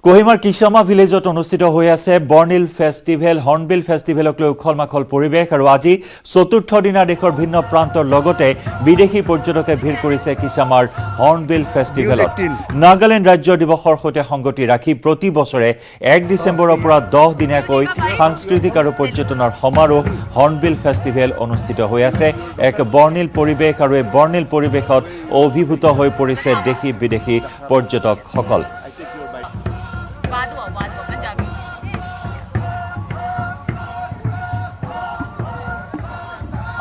কোহিমাৰ কিছামা ভিলেজত অনুষ্ঠিত হৈ আছে বৰ্ণিল ফেষ্টিভেল হৰ্ণবিল ফেষ্টিভেলক লৈ উখল-মাখল পৰিৱেশ আৰু আজি চতুৰ্থ দিনা দেশৰ ভিন্ন প্ৰান্তৰ লগতে বিদেশী পৰ্যটকে ভিৰ কৰিছে কিছামাৰ হৰ্ণবিল ফেষ্টিভেলত নাগালেণ্ড ৰাজ্য দিৱসৰ সৈতে সংগতি ৰাখি প্ৰতি বছৰে 1 ডিচেম্বৰৰ পৰা 10 দিনীয়াকৈ সাংস্কৃতিক আৰু পৰ্যটনৰ সমাৰোহ হৰ্ণবিল ফেষ্টিভেল অনুষ্ঠিত হৈ আছে এক বৰ্ণিল পৰিৱেশ আৰু এই বৰ্ণিল পৰিৱেশত অভিভূত হৈ পৰিছে দেশী বিদেশী পৰ্যটকসকল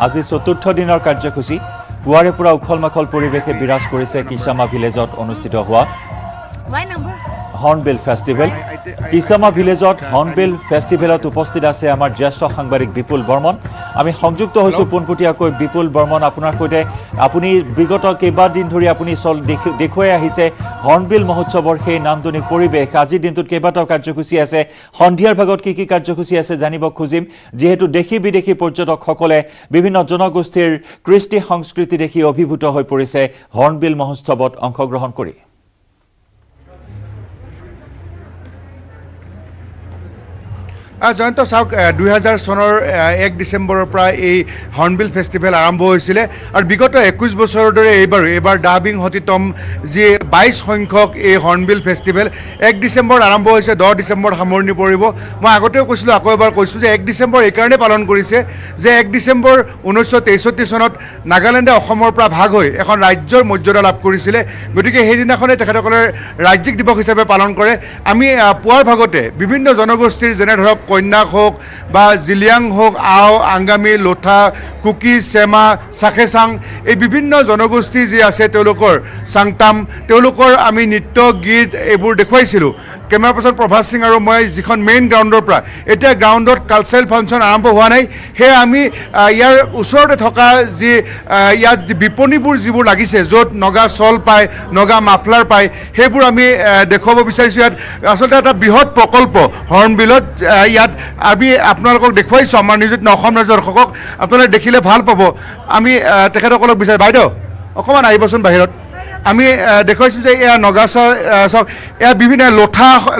আজি চতুৰ্থ দিনৰ কাৰ্যসূচী পুৱাৰে পৰা উখল-মাখল পৰিৱেশে বিৰাজ কৰিছে কিছামা ভিলেজত অনুষ্ঠিত হোৱা হৰ্ণবিল ফেষ্টিভেল কিছামা ভিলেজত হৰ্ণবিল ফেষ্টিভেলত উপস্থিত আছে আমাৰ জ্যেষ্ঠ সাংবাদিক বিপুল বৰ্মন আমি সংযুক্ত হৈছো পোনপটীয়াকৈ বিপুল বৰ্মন আপোনাৰ সৈতে আপুনি বিগত কেইবাদিন ধৰি আপুনি দেখুৱাই আহিছে হৰ্ণবিল মহোৎসৱৰ সেই নান্দনিক পৰিৱেশ আজিৰ দিনটোত কেইবাটাও কাৰ্যসূচী আছে সন্ধিয়াৰ ভাগত কি কাৰ্যসূচী আছে জানিব খুজিম যিহেতু দেশী বিদেশী পৰ্যটকসকলে বিভিন্ন জনগোষ্ঠীৰ কৃষ্টি সংস্কৃতি দেখি অভিভূত হৈ পৰিছে হৰ্ণবিল মহোৎসৱত অংশগ্ৰহণ কৰি জয়ন্ত চাওক 2000 চনৰ 1 ডিচেম্বৰৰ পৰা এই হৰ্ণবিল ফেষ্টিভেল আৰম্ভ হৈছিলে আৰু বিগত 21 বছৰৰ দৰে এইবাৰ ডাবিং হতিতম যি 22 সংখ্যক এই হৰ্ণবিল ফেষ্টিভেল 1 ডিচেম্বৰ আৰম্ভ হৈছে 10 ডিচেম্বৰ সামৰণি পৰিব মই আগতেও কৈছিলোঁ আকৌ এবাৰ কৈছোঁ যে 1 ডিচেম্বৰ এইকাৰণে পালন কৰিছে যে 1 ডিচেম্বৰ 1963 চনত নাগালেণ্ডে অসমৰ পৰা ভাগ হৈ এখন ৰাজ্যৰ মৰ্যাদা লাভ কৰিছিলে গতিকে সেইদিনাখনে তেখেতসকলে ৰাজ্যিক দিৱস হিচাপে পালন কৰে আমি পুৱাৰ ভাগতে বিভিন্ন জনগোষ্ঠীৰ যেনে ধৰক কন্যাক হোক বা জিলিয়াং হোক আও আংগামী লোঠা কুকি চেমা চাখেচাং এই বিভিন্ন জনগোষ্ঠী যি আছে তেওঁলোকৰ চাংতাম তেওঁলোকৰ আমি নৃত্য গীত এইবোৰ দেখুৱাইছিলোঁ কেমেৰা পাৰ্চন প্ৰভাস সিং আৰু মই যিখন মেইন গ্ৰাউণ্ডৰ পৰা এতিয়া গ্ৰাউণ্ডত কালচাৰেল ফাংচন আৰম্ভ হোৱা নাই সেয়ে আমি ইয়াৰ ওচৰতে থকা যি ইয়াত বিপণীবোৰ যিবোৰ লাগিছে য'ত নগা চল পায় নগা মাফলাৰ পায় সেইবোৰ আমি দেখুৱাব বিচাৰিছোঁ ইয়াত আচলতে এটা বৃহৎ প্ৰকল্প হৰ্ণবিলত ইয়াত আমি আপোনালোকক দেখুৱাইছোঁ আমাৰ নিউজত অসম ৰাজ্যৰ দৰ্শকক আপোনালোকে দেখিলে ভাল পাব আমি তেখেতসকলক বিচাৰি বাইদেউ অকণমান আহিবচোন বাহিৰত আমি দেখুৱাইছোঁ যে এয়া নগাচা চাওক এয়া বিভিন্ন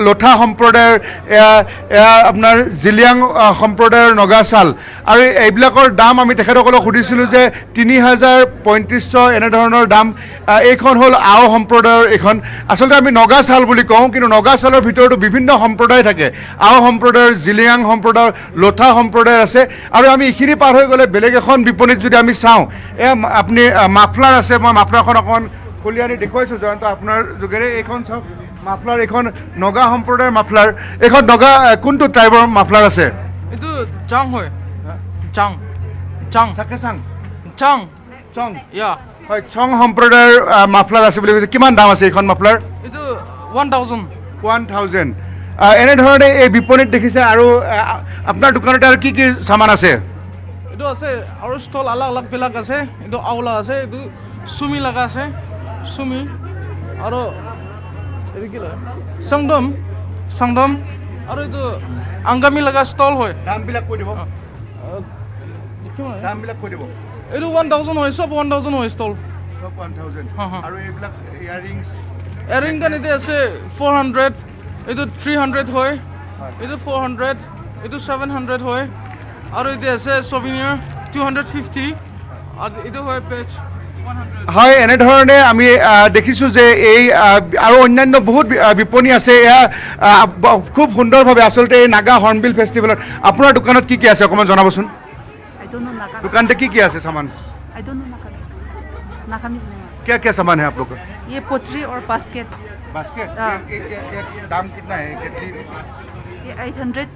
লোঠা সম্প্ৰদায়ৰ এয়া আপোনাৰ জিলিয়াং সম্প্ৰদায়ৰ নগাচাল আৰু এইবিলাকৰ দাম আমি তেখেতসকলক সুধিছিলোঁ যে 3035 এনেধৰণৰ দাম এইখন হ'ল আও সম্প্ৰদায়ৰ এইখন আচলতে আমি নগাচাল বুলি কওঁ কিন্তু নগাচালৰ ভিতৰতো বিভিন্ন সম্প্ৰদায় থাকে আও সম্প্ৰদায়ৰ জিলিয়াং সম্প্ৰদায়ৰ লোঠা সম্প্ৰদায় আছে আৰু আমি এইখিনি পাৰ হৈ গ'লে বেলেগ এখন বিপণীত যদি আমি চাওঁ এয়া আপুনি মাফলাৰ আছে মই মাফলাৰখন অকণমান খুলি আনি দেখুৱাইছোঁ জয়ন্ত আপোনাৰ যোগেৰে এইখন চাওক মাফলাৰ এইখন নগা সম্প্ৰদায়ৰ মাফলাৰ এইখন নগা কোনটো ট্ৰাইবৰ মাফলাৰ আছে এইটো চাং হয় চাং চাং চাকেচাং চাং চং ইয়া হয় চং সম্প্ৰদায়ৰ মাফলাৰ আছে বুলি কৈছে কিমান দাম আছে এইখন মাফলাৰ এইটো 1000 এনেধৰণে এই বিপণীত দেখিছে আৰু আপোনাৰ দোকানতে আৰু কি সামান আছে এইটো আছে আৰু ষ্টল আলাগ বিলাক আছে এইটো আওলা আছে এইটো সুমি লগা আছে সুমি আৰু এইটো কি লগা সংদম আৰু এইটো আংগামী লগা ষ্টল হয় দামবিলাক কৈ দিব দামবিলাক কৈ দিব এইটো 1000 হয় সব 1000 হয় ষ্টল সব 1000 আৰু এইবিলাক ইয়াৰিং কান এতে আছে 400 এইটো 300 হয় এইটো 400 এইটো 700 হয় আৰু এতে আছে সভিনিয়াৰ 250 আৰু এইটো হয় পেচ হয় এনেধৰণে আমি দেখিছোঁ যে এই আৰু অন্যান্য বহুত বিপণী আছে এয়া খুব সুন্দৰভাৱে আচলতে এই নাগা হৰ্ণবিল ফেষ্টিভেলত আপোনাৰ দোকানত কি আছে অকণমান জনাবচোন দোকানতে কি আছে सामान क्या सामान है आप लोग ये पोटरी और बास्केट दाम कितना है ये 800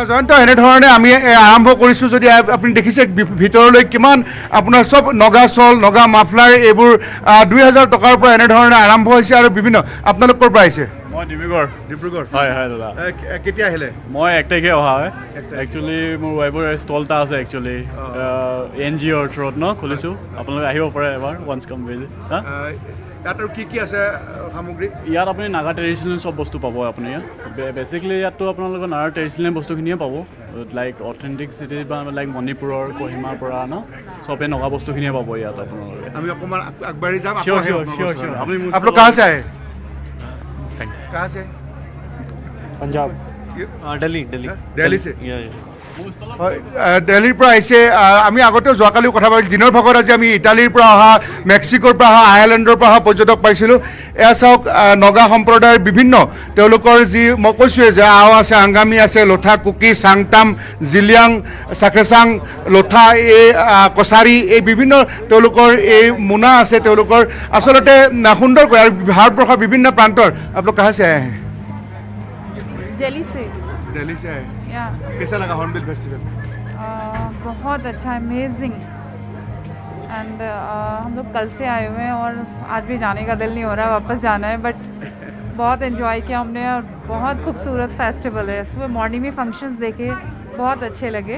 জয়ন্ত এনেধৰণে আমি আৰম্ভ কৰিছোঁ যদি আপুনি দেখিছে ভিতৰলৈ কিমান আপোনাৰ চব নগা চল নগা মাফলাৰ এইবোৰ 2000 টকাৰ পৰা এনেধৰণে আৰম্ভ হৈছে আৰু বিভিন্ন আপোনালোক ক'ৰ পৰা আহিছে মই ডিব্ৰুগড় হয় দাদা কেতিয়া আহিলে মই 1 তাৰিখে অহা হয় একচুৱেলি মোৰ ৱাইফৰ ষ্টল এটা আছে একচুৱেলি NGOৰ থ্ৰুত খুলিছোঁ আপোনালোকে আহিব পাৰে এবাৰ ওৱান্স কাম ভিজিট ইয়াত আৰু কি আছে সামগ্ৰী ইয়াত আপুনি নাগা ট্ৰেডিশ্যনেল চব বস্তু পাব আপুনি বেচিকেলি ইয়াততো আপোনালোকৰ নাগা ট্ৰেডিশ্যনেল বস্তুখিনিয়ে পাব লাইক অথেণ্টিক চিটি বা লাইক মণিপুৰৰ কহিমাৰ পৰা চবে নগা বস্তুখিনিয়ে পাব ইয়াত আপোনালোকে আমি অকণমান আগবাঢ়ি যাম চিয়'ৰ আপুনি আপোনালোক কাহাৰ চে আহে कहाँ से पंजाब दिल्ली दिल्ली से या দিল্লীৰ পৰা আহিছে আমি আগতেও যোৱাকালিও কথা পাতিলোঁ দিনৰ ভাগত আজি আমি ইটালীৰ পৰা অহা মেক্সিকোৰ পৰা অহা আয়াৰলেণ্ডৰ পৰা অহা পৰ্যটক পাইছিলোঁ এয়া চাওক নগা সম্প্ৰদায়ৰ বিভিন্ন তেওঁলোকৰ যি মই কৈছোঁৱে যে আও আছে আংগামী আছে লোঠা কুকি চাংটাম জিলিয়াং চাখেচাং লোঠা এই কছাৰী এই বিভিন্ন তেওঁলোকৰ এই মোনা আছে তেওঁলোকৰ আচলতে সুন্দৰকৈ আৰু ভাৰতবৰ্ষৰ বিভিন্ন প্ৰান্তৰ আপোনালোক কাহা से आए हैं दिल्ली से दिल्ली से आए या कैसा लगा हॉर्नबिल फेस्टिवल बहुत अच्छा अमेजिंग एंड हम लोग कल से आए हुए हैं और आज भी जाने का दिल नहीं हो रहा है वापस जाना है बट बहुत एंजॉय किया हमने और बहुत खूबसूरत फेस्टिवल है सुबह मॉर्निंग में फंक्शंस देखे बहुत अच्छे लगे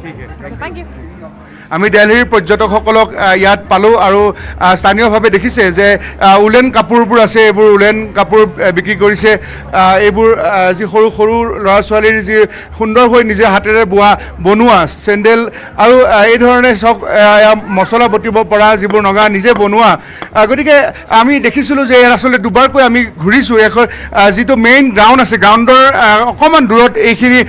ठीक है थैंक यू আমি দিল্লীৰ পৰ্যটকসকলক ইয়াত পালোঁ আৰু স্থানীয়ভাৱে দেখিছে যে উলেন কাপোৰবোৰ আছে এইবোৰ উলেন কাপোৰ বিক্ৰী কৰিছে এইবোৰ যি সৰু সৰু ল'ৰা ছোৱালীৰ যি সুন্দৰকৈ নিজে হাতেৰে বনোৱা চেণ্ডেল আৰু এই ধৰণে চব মছলা বটিব পৰা যিবোৰ নগা নিজে বনোৱা গতিকে আমি দেখিছিলোঁ যে আচলতে দুবাৰকৈ আমি ঘূৰিছোঁ এখন যিটো মেইন গ্ৰাউণ্ড আছে গ্ৰাউণ্ডৰ অকণমান দূৰত এইখিনি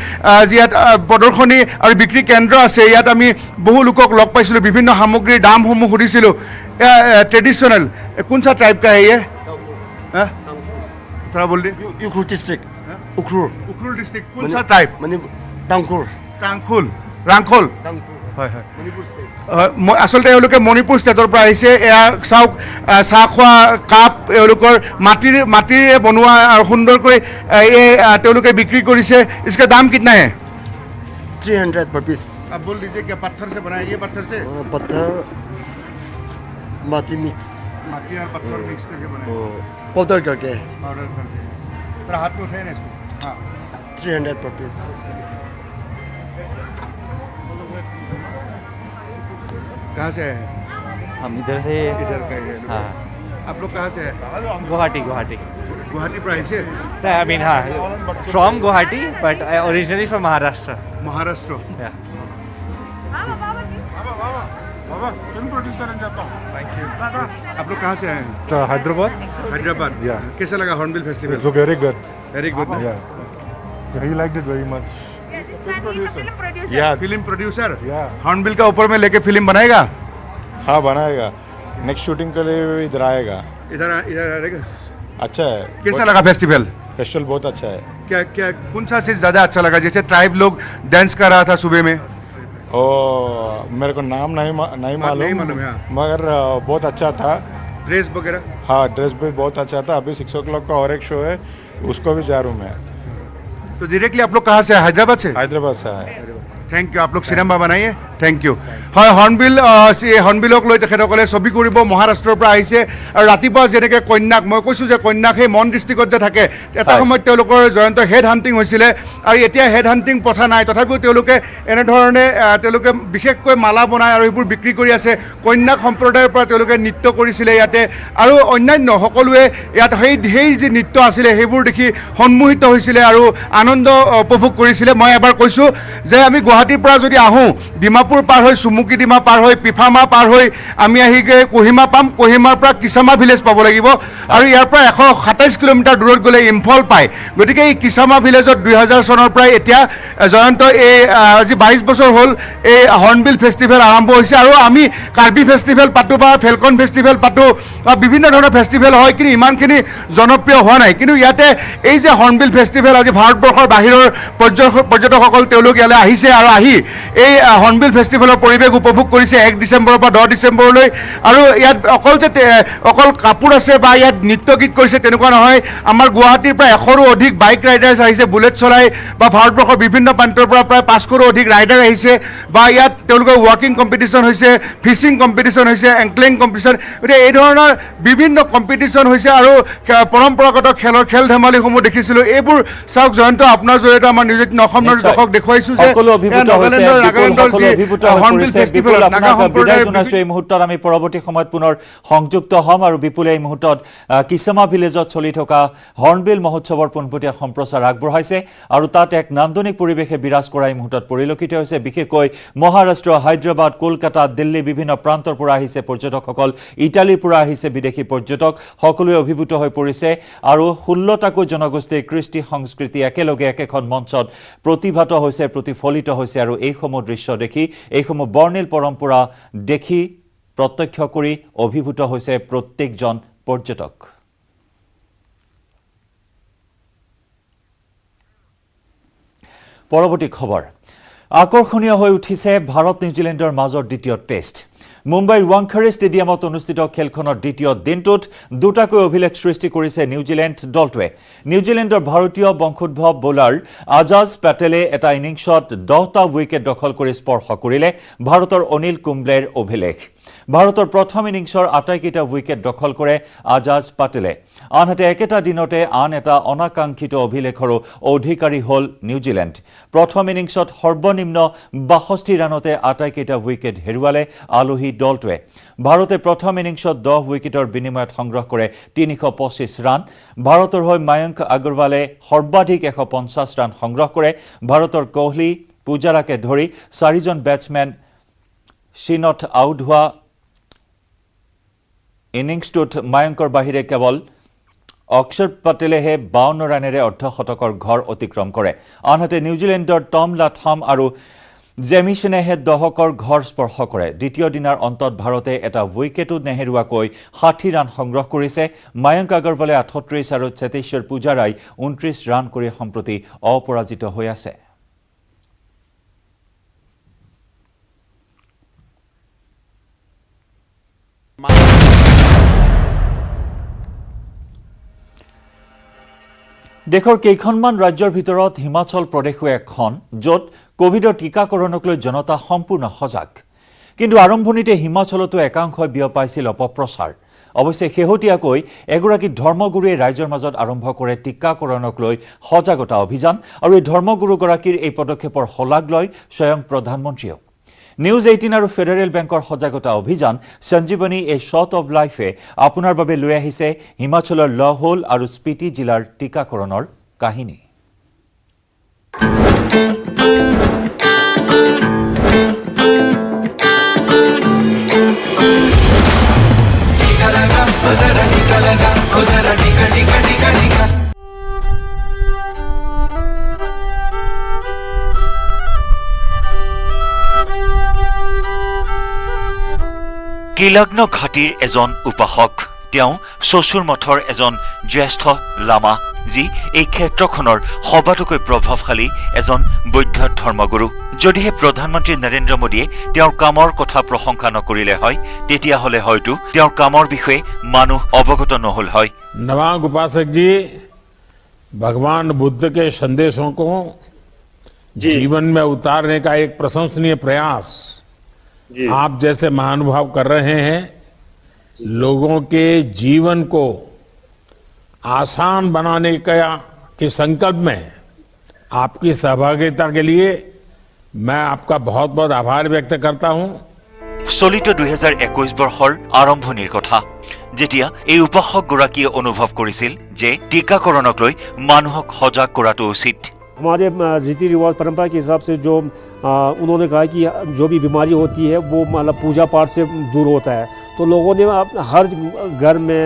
যি ইয়াত প্ৰদৰ্শনী আৰু বিক্ৰী কেন্দ্ৰ আছে ইয়াত আমি বহু লোকক लग पाइছিলোঁ বিভিন্ন সামগ্ৰীৰ দামসমূহ সুধিছিলোঁ ट्रेडिशनल कौन सा टाइप का है ये थोड़ा बोल दीजिए उखरुल डिस्ट्रिक्ट उखरुल उखरुल डिस्ट्रिक्ट कौन सा टाइप মানে টাংকুৰ টাংখুল ৰাংখল হয় হয় মণিপুৰ ষ্টেট আচলতে এওঁলোকে মণিপুৰ ষ্টেটৰ পৰা আহিছে এয়া চাওক চাহ খোৱা কাপ এওঁলোকৰ মাটিৰে বনোৱা আৰু সুন্দৰকৈ এই তেওঁলোকে বিক্ৰী কৰিছে इसका दाम कितना है 300 पर पीस अब बोल दीजिए क्या पत्थर से बनाया ये पत्थर से पत्थर माटी मिक्स माटी और पत्थर मिक्स करके बनाया पाउडर करके पाउडर करके थोड़ा हाथ में उठाए ना इसको हाँ 300 पर पीस कहाँ से आए हैं हम इधर से इधर का ही है हाँ आप लोग कहाँ से आए गुवाहाटी गुवाहाटी प्राइस से आई मीन हाँ from Guwahati but originally from Maharashtra Maharashtra Yeah. आप लोग कहाँ से आए हैं Hyderabad. हैदराबाद Yeah. कैसा लगा hornbill festival So very good. Very good Yeah. He liked it very much. या फिल्म प्रोड्यूसर Yeah. हॉर्नबिल का ऊपर में लेके फिल्म बनाएगा हाँ बनाएगा. नेक्स्ट शूटिंग के लिए इधर आएगा. इधर आएगा अच्छा है. कैसा लगा फेस्टिवल फेस्टिवल बहुत अच्छा है. क्या क्या कौन सा चीज ज्यादा अच्छा लगा जैसे ट्राइब लोग डांस कर रहा था सुबह में ओ मेरे को नाम नहीं नहीं मालूम, हाँ. मगर बहुत अच्छा था. ड्रेस वगैरह हाँ ड्रेस भी बहुत अच्छा था. अभी 6 o'clock का और एक शो है उसको भी जा रहा हूँ मैं. तो डायरेक्टली आप लोग कहाँ से हैदराबाद से हैदराबाद से है. थैंक यू आप लोग सिनेमा बनाइए थैंक यू হয় হৰ্ণবিল হৰ্ণবিলক লৈ তেখেতসকলে ছবি কৰিব মহাৰাষ্ট্ৰৰ পৰা আহিছে আৰু ৰাতিপুৱা যেনেকৈ কন্যাক মই কৈছোঁ যে কন্যাক সেই মন ডিষ্ট্ৰিক্টত যে থাকে এটা সময়ত তেওঁলোকৰ জয়ন্ত হেড হাণ্টিং হৈছিলে আৰু এতিয়া হেড হাণ্টিং প্ৰথা নাই তথাপিও তেওঁলোকে এনেধৰণে তেওঁলোকে বিশেষকৈ মালা বনায় আৰু এইবোৰ বিক্ৰী কৰি আছে কন্যাক সম্প্ৰদায়ৰ পৰা তেওঁলোকে নৃত্য কৰিছিলে ইয়াতে আৰু অন্যান্য সকলোৱে ইয়াত সেই যি নৃত্য আছিলে সেইবোৰ দেখি সন্মোহিত হৈছিলে আৰু আনন্দ উপভোগ কৰিছিলে মই এবাৰ কৈছোঁ যে আমি গুৱাহাটীৰ পৰা যদি আহোঁ ডিমাপুৰ পাৰ হৈ চুমুকি ডিমা পাৰ হৈ পিফামা পাৰ হৈ আমি আহিগে কোহিমা পাম কোহিমাৰ পৰা কিসামা ভিলেজ পাব লাগিব আৰু ইয়াৰ পৰা 127 কিলোমিটাৰ দূৰত গ'লে ইম্ফল পায় গতিকে এই কিসামা ভিলেজত 2000 চনৰ পৰা এতিয়া জয়ন্ত এই আজি 22 বছৰ হ'ল এই হৰ্ণবিল ফেষ্টিভেল আৰম্ভ হৈছে আৰু আমি কাৰ্বি ফেষ্টিভেল পাতো বা ফেলকন ফেষ্টিভেল পাতো বা বিভিন্ন ধৰণৰ ফেষ্টিভেল হয় কিন্তু ইমানখিনি জনপ্ৰিয় হোৱা নাই কিন্তু ইয়াতে এই যে হৰ্ণবিল ফেষ্টিভেল আজি ভাৰতবৰ্ষৰ বাহিৰৰ পৰ্যটকসকল তেওঁলোক ইয়ালৈ আহিছে আৰু আহি এই হৰ্ণবিল ফেষ্টিভেলৰ পৰিৱেশ উপভোগ কৰিছে 1 ডিচেম্বৰৰ পৰা 10 ডিচেম্বৰলৈ আৰু ইয়াত অকল কাপোৰ আছে বা ইয়াত নৃত্য গীত কৰিছে তেনেকুৱা নহয় আমাৰ গুৱাহাটীৰ পৰা 100ৰো অধিক বাইক ৰাইডাৰ্ছ আহিছে বুলেট চলাই বা ভাৰতবৰ্ষৰ বিভিন্ন প্ৰান্তৰ পৰা প্ৰায় 500ৰো অধিক ৰাইডাৰ আহিছে বা ইয়াত তেওঁলোকৰ ৱাকিং কম্পিটিশ্যন হৈছে ফিচিং কম্পিটিশ্যন হৈছে এংকলিং কম্পিটিশ্যন গতিকে এই ধৰণৰ বিভিন্ন কম্পিটিশ্যন হৈছে আৰু পৰম্পৰাগত খেল ধেমালিসমূহ দেখিছিলোঁ এইবোৰ চাওক জয়ন্ত আপোনাৰ জৰিয়তে আমাৰ নিউজ 18 অসম দৰ্শক দেখুৱাইছোঁ যে এই মুহূৰ্তত আমি পৰৱৰ্তী সময়ত পুনৰ সংযুক্ত হ'ম আৰু বিপুলে এই মুহূৰ্তত কিসামা ভিলেজত চলি থকা হৰ্ণবিল মহোৎসৱৰ পোনপটীয়া সম্প্ৰচাৰ আগবঢ়াইছে আৰু তাত এক নান্দনিক পৰিৱেশে বিৰাজ কৰা এই মুহূৰ্তত পৰিলক্ষিত হৈছে। বিশেষকৈ মহাৰাষ্ট্ৰ, হায়দৰাবাদ, কলকাতা, দিল্লী বিভিন্ন প্ৰান্তৰ পৰা আহিছে পৰ্যটকসকল, ইটালীৰ পৰা আহিছে বিদেশী পৰ্যটক, সকলোৱে অভিভূত হৈ পৰিছে আৰু 16টাকৈ জনগোষ্ঠীৰ কৃষ্টি সংস্কৃতি একেলগে একেখন মঞ্চত প্ৰতিভাত হৈছে, প্ৰতিফলিত হৈছে আৰু এইসমূহ দৃশ্য দেখি, এইসমূহ বৰ্ণিল পৰম্পৰা দেখি প্ৰত্যক্ষ কৰি অভিভূত হৈছে প্ৰত্যেকজন পৰ্যটক। পৰৱৰ্তী খবৰ, আকৰ্ষণীয় হৈ উঠিছে ভাৰত নিউজিলেণ্ডৰ মাজৰ দ্বিতীয় টেষ্ট। মুম্বাইৰ ৱাংখেড়ে ষ্টেডিয়ামত অনুষ্ঠিত খেলখনৰ দ্বিতীয় দিনটোত দুটাকৈ অভিলেখ সৃষ্টি কৰিছে নিউজিলেণ্ড দলটোৱে। নিউজিলেণ্ডৰ ভাৰতীয় বংশোদ্ভৱ বলাৰ আজাজ পেটেলে এটা ইনিংছত 10টা উইকেট দখল কৰি স্পৰ্শ কৰিলে ভাৰতৰ অনিল কুম্বলেৰ অভিলেখ। ভাৰতৰ প্ৰথম ইনিংছৰ আটাইকেইটা উইকেট দখল কৰে আজাজ পেটেলে। আনহাতে একেটা দিনতে আন এটা অনাকাংক্ষিত অভিলেখৰো অধিকাৰী হ'ল নিউজিলেণ্ড। প্ৰথম ইনিংছত সৰ্বনিম্ন 62 ৰানতে আটাইকেইটা উইকেট হেৰুৱালে আলহী দলটোৱে। ভাৰতে প্ৰথম ইনিংছত 10 উইকেটৰ বিনিময়ত সংগ্ৰহ কৰে 325 ৰান। ভাৰতৰ হৈ মায়ংক আগৰৱালে সৰ্বাধিক 150 ৰান সংগ্ৰহ কৰে। ভাৰতৰ কোহলি, পূজাৰাকে ধৰি 4জন বেটছমেন শ্ৰীনত আউট হোৱা ইনিংছটোত মায়ংকৰ বাহিৰে কেৱল অক্ষৰ পেটেলেহে 52 ৰানেৰে অৰ্ধশতকৰ ঘৰ অতিক্ৰম কৰে। আনহাতে নিউজিলেণ্ডৰ টম লাথাম আৰু জেমিছনেহে দহকৰ ঘৰ স্পৰ্শ কৰে। দ্বিতীয় দিনাৰ অন্তত ভাৰতে এটা উইকেটো নেহেৰুৱাকৈ 60 ৰান সংগ্ৰহ কৰিছে। মায়ংক আগৰৱালে 38 আৰু চেতেশ্বৰ পূজাৰাই 29 ৰান কৰি সম্প্ৰতি অপৰাজিত হৈ আছে। দেশৰ কেইখনমান ৰাজ্যৰ ভিতৰত হিমাচল প্ৰদেশো এখন, য'ত কোভিডৰ টীকাকৰণক লৈ জনতা সম্পূৰ্ণ সজাগ। কিন্তু আৰম্ভণিতে হিমাচলতো একাংশই বিয়পাইছিল অপপ্ৰচাৰ। অৱশ্যে শেহতীয়াকৈ এগৰাকী ধৰ্মগুৰুৱে ৰাইজৰ মাজত আৰম্ভ কৰে টীকাকৰণক লৈ সজাগতা অভিযান আৰু এই ধৰ্মগুৰুগৰাকীৰ এই পদক্ষেপৰ শলাগ লয় স্বয়ং প্ৰধানমন্ত্ৰীয়েও। নিউজ 18 আৰু ফেডাৰেল বেংকৰ সজাগতা অভিযান সঞ্জীৱনী এ শ্বট অৱ লাইফে আপোনাৰ বাবে লৈ আহিছে হিমাচলৰ লাহৌল আৰু স্পিতি জিলাৰ টীকাকৰণৰ কাহিনী। কিলগ্ন ঘাটিৰ এজন উপাসক, তেওঁ চচুৰ মঠৰ এজন জ্যেষ্ঠ লামা, যি এই ক্ষেত্ৰখনৰ সবাতোকৈ প্ৰভাৱশালী এজন বৌদ্ধ ধৰ্মগুৰু। যদিহে প্ৰধানমন্ত্ৰী নৰেন্দ্ৰ মোদীয়ে তেওঁৰ কামৰ কথা প্ৰশংসা নকৰিলে হয়, তেতিয়াহ'লে হয়তো তেওঁৰ কামৰ বিষয়ে মানুহ অৱগত নহল হয়। नवांग उपासक जी, भगवान बुद्ध के संदेशों को जीवन में उतारने का एक प्रशंसनीय प्रयास आप जैसे महानुभाव कर रहे हैं। लोगों के जीवन को आसान बनाने के संकल्प में आपकी सहभागिता के लिए मैं आपका बहुत बहुत आभार व्यक्त करता हूं। চলিত 2021 বৰ্ষৰ আৰম্ভণিৰ কথা, যেতিয়া এই উপাসকগৰাকীয়ে অনুভৱ কৰিছিল যে টীকাকৰণক লৈ মানুহক সজাগ কৰাটো উচিত। हमारे रीति रिवाज परंपरा के हिसाब से जो उन्होंने कहा कि जो भी बीमारी होती है वो मतलब पूजा पाठ से दूर होता है, तो लोगों ने हर घर में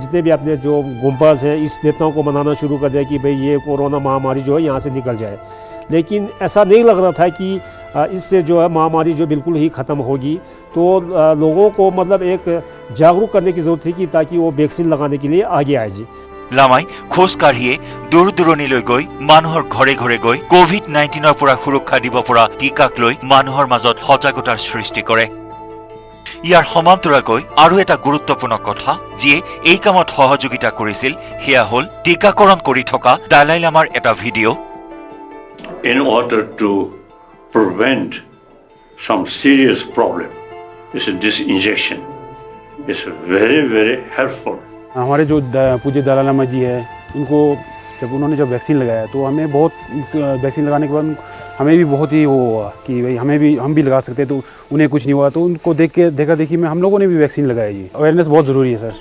जितने भी अपने जो गुंबज हैं इस देवताओं को मनाना शुरू कर दिया कि भाई ये कोरोना महामारी जो है यहाँ से निकल जाए। लेकिन ऐसा नहीं लग रहा था कि इससे जो है महामारी जो बिल्कुल ही ख़त्म होगी। तो लोगों को मतलब एक जागरूक करने की ज़रूरत थी कि ताकि वो वैक्सीन लगाने के लिए आगे आए जी। লামাই খোজ কাঢ়িয়ে দূৰ দূৰণিলৈ গৈ মানুহৰ ঘৰে ঘৰে গৈ কোভিড-19ৰ পৰা সুৰক্ষা দিব পৰা টীকাক লৈ মানুহৰ মাজত সজাগতাৰ সৃষ্টি কৰে। ইয়াৰ সমান্তৰালকৈ আৰু এটা গুৰুত্বপূৰ্ণ কথা যিয়ে এই কামত সহযোগিতা কৰিছিল, সেয়া হ'ল টীকাকৰণ কৰি থকা দালাই লামাৰ এটা video'. In order to prevent some serious problem, this injection is very, very helpful. हमारे जो पूज्य दलाई लामा जी है, उनको जब उन्होंने जब वैक्सीन लगाया तो हमें बहुत वैक्सीन लगाने के बाद हमें भी बहुत ही वो हुआ कि भाई हम भी लगा सकते हैं, तो उन्हें कुछ नहीं हुआ। तो उनको देखा देखी में हम लोगों ने भी वैक्सीन लगाया जी। अवेयरनेस बहुत ज़रूरी है सर।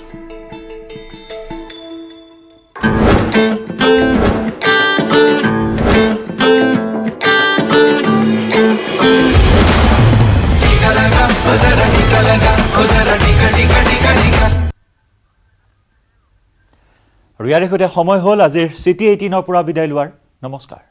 আৰু ইয়াৰে সৈতে সময় হ'ল আজিৰ চিটি 18ৰ পৰা বিদায় লোৱাৰ। নমস্কাৰ।